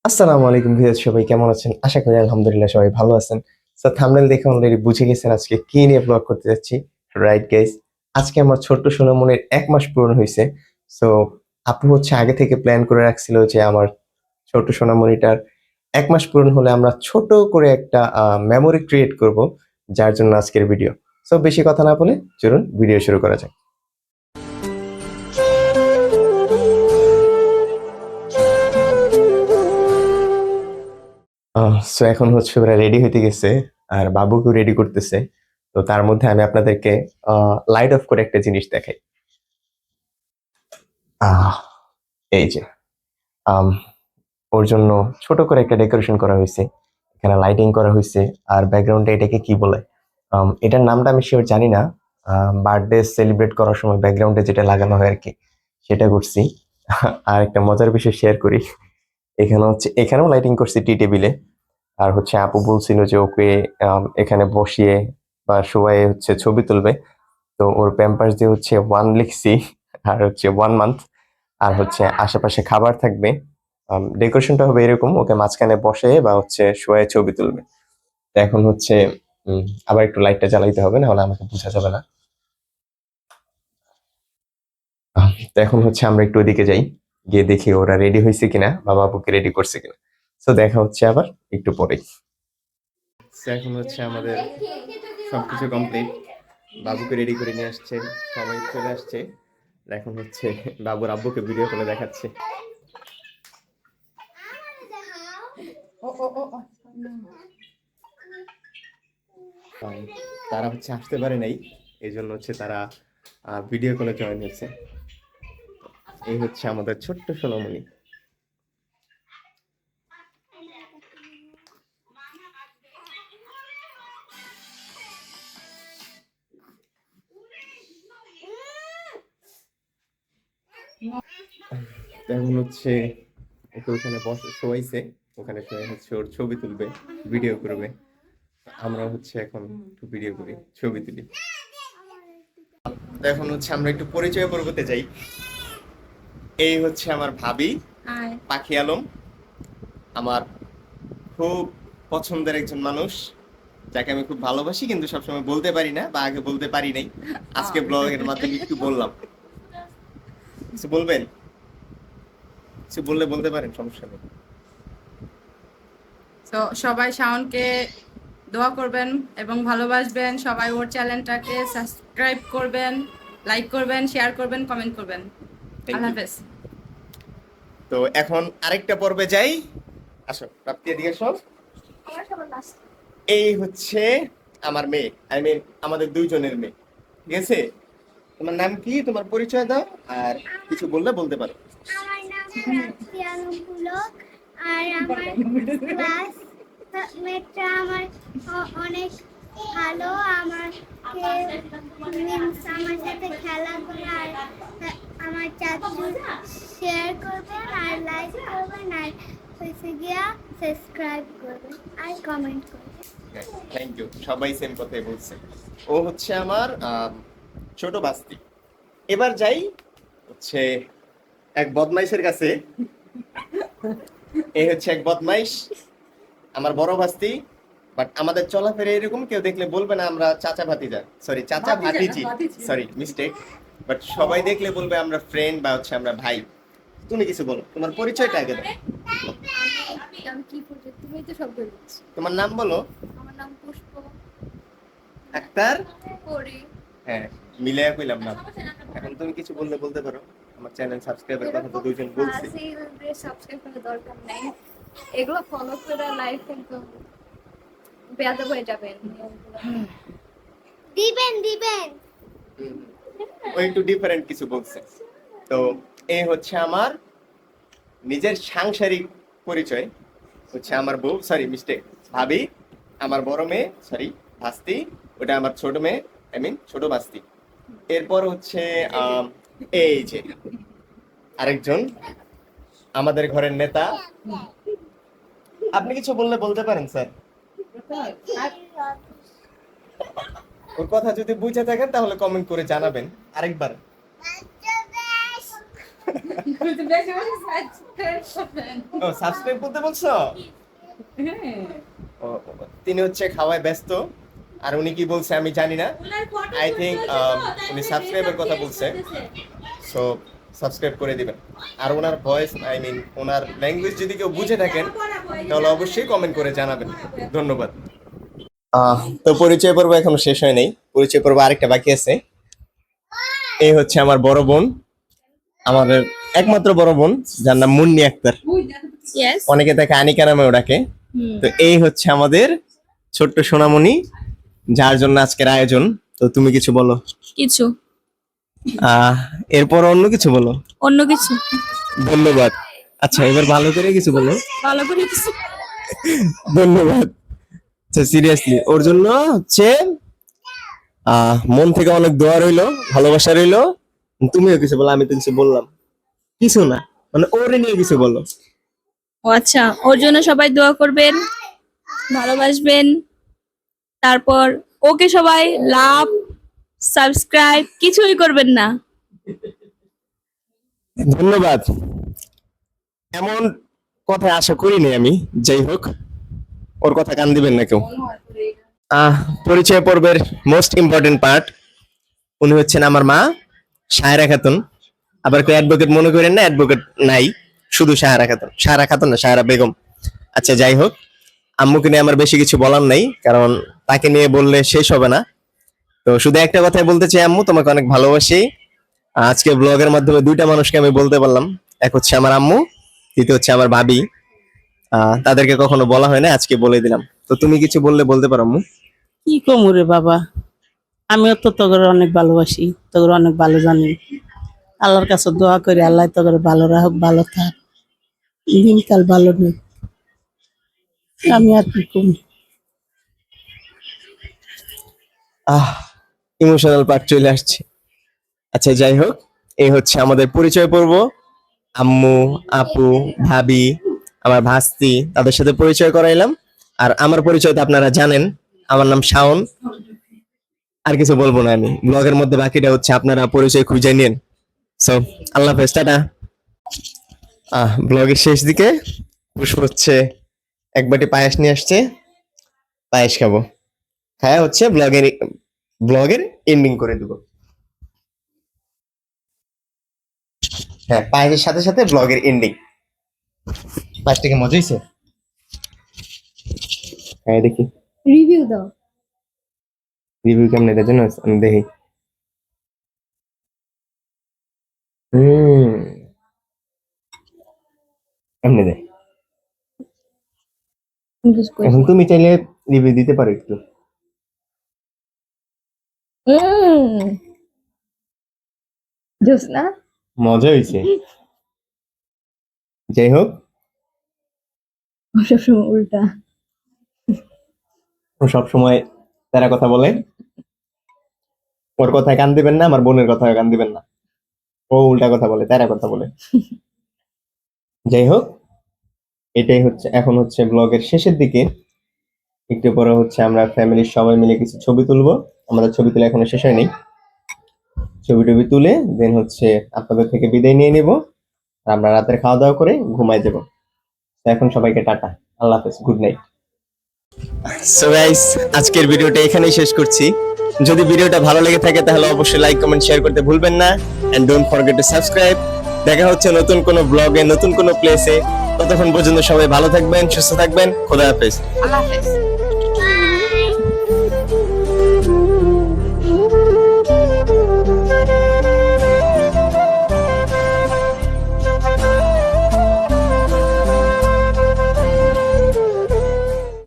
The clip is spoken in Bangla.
আসসালামু আলাইকুম ভিউয়ার্স, সবাই কেমন আছেন? আশা করি আলহামদুলিল্লাহ সবাই ভালো আছেন। সো থাম্বনেল দেখে অলরেডি বুঝে গেছেন আজকে কি নিয়ে ব্লগ করতে যাচ্ছি। রাইট গাইস, আজকে আমার ছোট্ট সোনামনির ১ মাস পূরণ হইছে। সো আপু হচ্ছে আগে থেকে প্ল্যান করে রাখছিল যে আমার ছোট সোনামণিটার ১ মাস পূরণ হলে আমরা ছোট করে একটা মেমোরি ক্রিয়েট করব, যার জন্য আজকের ভিডিও। সো বেশি কথা না বলে চলুন ভিডিও শুরু করা যাক। সো এখন হচ্ছে ওরা রেডি হইতে গেছে আর বাবুকেও রেডি করতেছে। তো তার মধ্যে আমি আপনাদেরকে লাইট অফ করে একটা জিনিস দেখাই। আহ এই যে আম ওর জন্য ছোট করে একটা ডেকোরেশন করা হইছে। এখানে লাইটিং করা হইছে। আর ব্যাকগ্রাউন্ডে এটাকে কি বলে? এটার নামটা আমি সিউর জানি না। বার্থডে সেলিব্রেট করার সময় ব্যাকগ্রাউন্ডে যেটা লাগানো হয় আরকি, সেটা করছি। আর একটা মজার বিষয় শেয়ার করি। এখানেও লাইটিং করছি টি টেবিলে। আর হচ্ছে আপু বলছিল যে ওকে এখানে বসিয়ে বা শোয়ায়ে হচ্ছে ছবি তুলবে। তো ওর প্যাম্পার্স দিয়ে হচ্ছে 1 লিখছি আর হচ্ছে 1 মান্থ। আর হচ্ছে আশেপাশে খাবার থাকবে। ডেকোরেশনটা হবে এরকম, ওকে মাঝখানে বসে বা হচ্ছে শোয়ায়ে ছবি তুলবে। তো এখন হচ্ছে আবার একটু লাইটটা জ্বালাইতে হবে, নাহলে আমাকে বোঝা যাবে না। তো এখন হচ্ছে আমরা একটু ওদিকে যাই, গিয়ে দেখি ওরা রেডি হয়েছে কিনা বা বাবুকে রেডি করছে কিনা। তো দেখা হচ্ছে আবার একটু পরেই। এখন হচ্ছে আমাদের সবকিছু কমপ্লিট। বাবুকে রেডি করে নিয়ে আসছে, সবাই চলে আসছে। এখন হচ্ছে বাবুর আব্বুকে ভিডিও কলে দেখাচ্ছে। আহ, তারা হচ্ছে আসতে পারে নাই, এই জন্য হচ্ছে তারা ভিডিও কলে জয়েন হয়েছে। এই হচ্ছে আমাদের ছোট্ট সোনামণি। এখন হচ্ছে ওকে ওখানে বসে শোয়াইছে, ওখানে শোয়ে হচ্ছে ওর ছবি তুলবে, ভিডিও করবে। আমরা হচ্ছে এখন একটু ভিডিও করি, ছবি তুলি। তো এখন হচ্ছে আমরা একটু পরিচয় পর্বতে যাই। এই হচ্ছে আমার ভাবি পাখি আলম, আমার খুব পছন্দের একজন মানুষ, যাকে আমি খুব ভালোবাসি কিন্তু সবসময় বলতে পারি না বা আগে বলতে পারি নাই। আজকে ব্লগের মাধ্যমে একটু বললাম। কিছু বলবেন? কিছু বললে বলতে পারেন, সমস্যা নেই। তো সবাই শাওনকে দোয়া করবেন এবং ভালোবাসবেন। সবাই ওর চ্যানেলটাকে সাবস্ক্রাইব করবেন, লাইক করবেন, শেয়ার করবেন, কমেন্ট করবেন। থ্যাংক আল্লাহ ইউ। হাফেজ। তো এখন আরেকটা পর্বে যাই। আসো প্রাপ্তি, এদিকে আসো। এই হচ্ছে আমার মেয়ে, আই মিন আমাদের দুইজনের মেয়ে। ঠিক আছে, তোমার নাম কি, তোমার পরিচয় দাও, আর কিছু বললে বলতে পারো। আমার নাম প্রাপ্তি আলম পুলক। আর আমার ক্লাস মেটটা আমার অনেক ভালো। আমাকে মিন্স আমার সাথে খেলা করে। আর আমার চাচু শেয়ার করবেন আর লাইক করবেন আর হয়েছে গিয়া সাবস্ক্রাইব করবেন আর কমেন্ট করবেন। থ্যাংক ইউ, সবাই সেম কথাই বলছে। ও হচ্ছে আমার ছোট বাস্তি। এবার যাই হচ্ছে এক বদমাইশের কাছে। এই হচ্ছে এক বদমাইশ, আমার বড় ভাস্তি। বাট আমাদের চলাফেরা এরকম, কেউ দেখলে বলবে না আমরা চাচা ভাতিজা, সরি চাচা ভাতিজি, সরি মিস্টেক। বাট সবাই দেখলে বলবে আমরা ফ্রেন্ড বা হচ্ছে আমরা ভাই। তুমি কিছু বলো, তোমার পরিচয়টা আগে দাও। আমি কি পড়ছি? তুমি তো সব বলে দিচ্ছি। তোমার নাম বলো। আমার নাম পুষ্প। আক্তার। পড়ি। হ্যাঁ, মিলাইয়া কইলাম না। এখন তুমি কিছু বললে বলতে পারো। আমার চ্যানেল সাবস্ক্রাইবের কথা তো দুইজন বলছে। সাবস্ক্রাইব করার দরকার নেই, এগুলো ফলো করে লাইক কিন্তু বেয়াদব হয়ে যাবেন। দিবেন দিবেন। ওই একটু ডিফারেন্ট কিছু বলছে। তো এই হচ্ছে আমার নিজের সাংসারিক পরিচয়। হচ্ছে আমার বউ, সরি মিস্টেক, ভাবি, আমার বড় মেয়ে, সরি ভাস্তি, ওটা আমার ছোট মেয়ে, আই মিন ছোট ভাস্তি। এরপর হচ্ছে এই যে আরেকজন আমাদের ঘরের নেতা। আপনি কিছু বললে বলতে পারেন স্যার। ওর কথা যদি বুঝে থাকেন তাহলে কমেন্ট করে জানাবেন আরেকবার। বেশি বেশি সাবস্ক্রাইব করবেন। ও সাবস্ক্রাইব করতে বলছো? হ্যাঁ। ও, তিনি হচ্ছে খাওয়ায় ব্যস্ত, আর উনি কি বলছে আমি জানি না। আই থিঙ্ক উনি সাবস্ক্রাইবের কথা বলছে, সো সাবস্ক্রাইব করে দিবেন। আর ওনার ভয়েস আই মিন ওনার ল্যাঙ্গুয়েজ যদি কেউ বুঝে থাকেন তাহলে অবশ্যই কমেন্ট করে জানাবেন। ধন্যবাদ। তো পরিচয় পর্ব এখনো শেষ হয় নাই, পরিচয় পর্ব আরেকটা বাকি আছে। এই হচ্ছে আমার বড় বোন, আমাদের একমাত্র বড় বোন, যার নাম মুন্নি আক্তার, ইয়েস অনেকে তাকে আনিকা নামেও ডাকে। তো এই হচ্ছে আমাদের ছোট্ট সোনামণি, যার জন্য আজকের আয়োজন। তো তুমি কিছু বলো। কিছু এরপর অন্য কিছু বলো। অন্য কিছু ধন্যবাদ। আচ্ছা এবার ভালো করে কিছু বলো। ভালো করে কিছু ধন্যবাদ। আচ্ছা সিরিয়াসলি ওর জন্য হচ্ছে মন থেকে অনেক দোয়া রইলো, ভালোবাসা রইলো। তুমিও কিছু বলো, আমি তো কিছু বললাম কিছু না, মানে ওরে নিয়ে কিছু বলো। ও আচ্ছা, ওর জন্য সবাই দোয়া করবেন, ভালোবাসবেন। তারপর ওকে সবাই লাভ সাবস্ক্রাইব কিছুই করবেন না। ধন্যবাদ। এমন কথা আশা করিনি আমি। যাই হোক, ওর কথা কান দিবেন না কেউ। পরিচয় পর্বের মোস্ট ইম্পর্টেন্ট পার্ট, উনি হচ্ছেন আমার মা সায়রা খাতুন। আবার কেউ অ্যাডভোকেট মনে করেন না, অ্যাডভোকেট নাই, শুধু সায়রা খাতুন। সায়রা খাতুন না, সায়রা বেগম। আচ্ছা যাই হোক, আম্মুকে নিয়ে আমার বেশি কিছু বলার নাই, কারণ তাকে নিয়ে বললে শেষ হবে না। তো শুধু একটা কথাই বলতে চাই, আম্মু তোমাকে অনেক ভালোবাসি। আজকে ব্লগের মাধ্যমে দুইটা মানুষকে আমি বলতে পারলাম, এক হচ্ছে আমার আম্মু, দ্বিতীয় হচ্ছে আমার ভাবি। তাদেরকে কখনো বলা হয় না, আজকে বলে দিলাম। তো তুমি কিছু বললে বলতে পারো আম্মু। কি কমু রে বাবা, আমিও তো তোকে অনেক ভালোবাসি, তোকে অনেক ভালো জানি। আল্লাহর কাছে দোয়া করি আল্লাহ তোকে ভালো রাখুক, ভালো থাক, দিনকাল ভালো নেই। আমি আর কি কমু। ইমোশনাল পার্ট চলে আসছে। আচ্ছা যাই হোক, এই হচ্ছে আমাদের পরিচয় পর্ব। আম্মু, আপু, ভাবি, আমার ভাস্তি, তাদের সাথে পরিচয় করাইলাম। আর আমার পরিচয় তো আপনারা জানেন, আমার নাম শাওন। আর কিছু বলবো না আমি, ব্লগের মধ্যে বাকিটা হচ্ছে আপনারা পরিচয় খুঁজে নিন। সো আল্লাহ হাফেজ, টাটা। ব্লগের শেষ দিকে পুষ্প হচ্ছে এক বাটি পায়েস নিয়ে আসছে, পায়েস খাবো। খায়া হচ্ছে ব্লগের এন্ডিং করে দেবো। হ্যাঁ, পায়েসের সাথে সাথে ব্লগের এন্ডিং। পায়েসটা কি মজা হয়েছে? হ্যাঁ দেখি রিভিউ দাও। রিভিউ কেমন এটা জানো? আমি দেখি। এমনি দে। এখন তুমি চাইলে রিভিউ দিতে পারো একটু। জোস না? মজা হয়েছে। যাই হোক, সবসময় উল্টা। ও সবসময় তারা কথা বলে। ওর কথায় কান দিবেন না, আমার বোনের কথায় কান দিবেন না। ও উল্টা কথা বলে, তারা কথা বলে। যাই হোক, এটাই হচ্ছে, এখন হচ্ছে ব্লগের শেষের দিকে। একটু পরে হচ্ছে আমরা ফ্যামিলির সবাই মিলে কিছু ছবি তুলবো। আমাদের ছবি তুলে এখনো শেষ হয়নি। ছবি টবি তুলে দেন হচ্ছে আপনাদের থেকে বিদায় নিয়ে নিব। আর আমরা রাতের খাওয়া দাওয়া করে ঘুমাই যাব। এখন সবাইকে টাটা, আল্লাহ হাফেজ, গুড নাইট। সো গাইস, আজকের ভিডিওটা এখানেই শেষ করছি। যদি ভিডিওটা ভালো লেগে থাকে তাহলে অবশ্যই লাইক, কমেন্ট, শেয়ার করতে ভুলবেন না। And don't forget to subscribe. দেখা হচ্ছে নতুন কোনো ব্লগে, নতুন কোনো প্লেসে। ততক্ষণ পর্যন্ত সবাই ভালো থাকবেন, সুস্থ থাকবেন। খোদা হাফেজ। আল্লাহ হাফেজ।